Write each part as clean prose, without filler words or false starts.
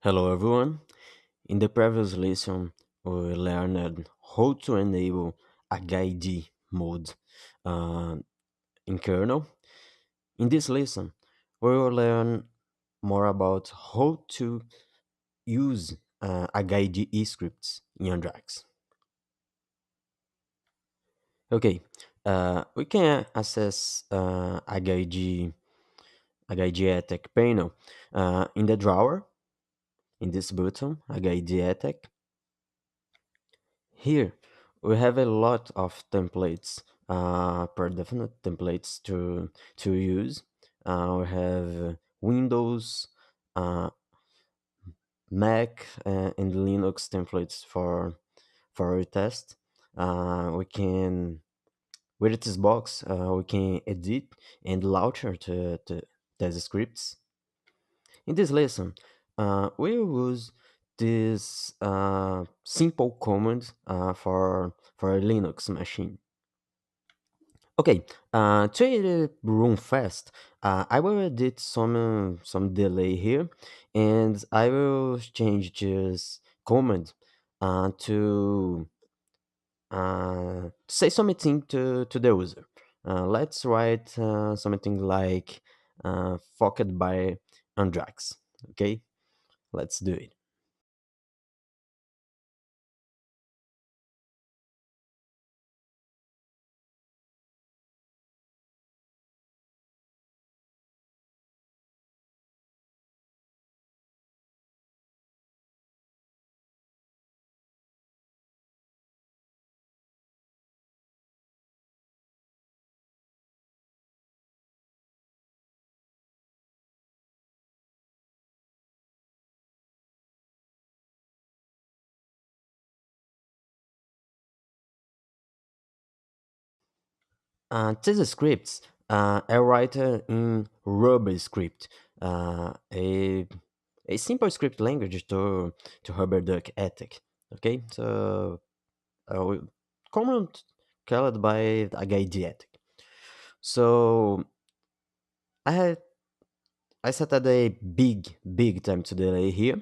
Hello everyone. In the previous lesson, we learned how to enable a guide mode uh, in kernel. In this lesson, we will learn more about how to use a guide scripts in ANDRAX. Okay, we can access a guide attack panel in the drawer in this button, a guide attack. Here we have a lot of templates, per definite templates to use. We have Windows, uh, Mac, and Linux templates for our test. We can with this box we can edit and launcher to test scripts. In this lesson, we will use this simple command for a Linux machine. Okay, to run fast, I will edit some delay here, and I will change this command to say something to the user. Let's write something like "fucked by Andrax." Okay, let's do it. These scripts I write in Rubber script, a simple script language to Rubber Duck ATTACK. Okay, so we comment called by ATTACK. So I had I set a big time to delay here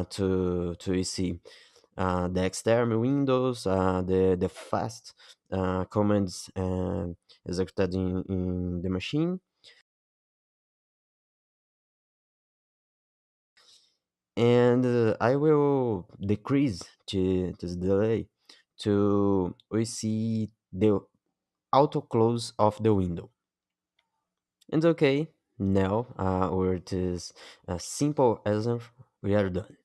to see the external windows, the fast commands executed in the machine, and I will decrease this delay to we see the auto close of the window. And okay, now with this simple answer, we are done.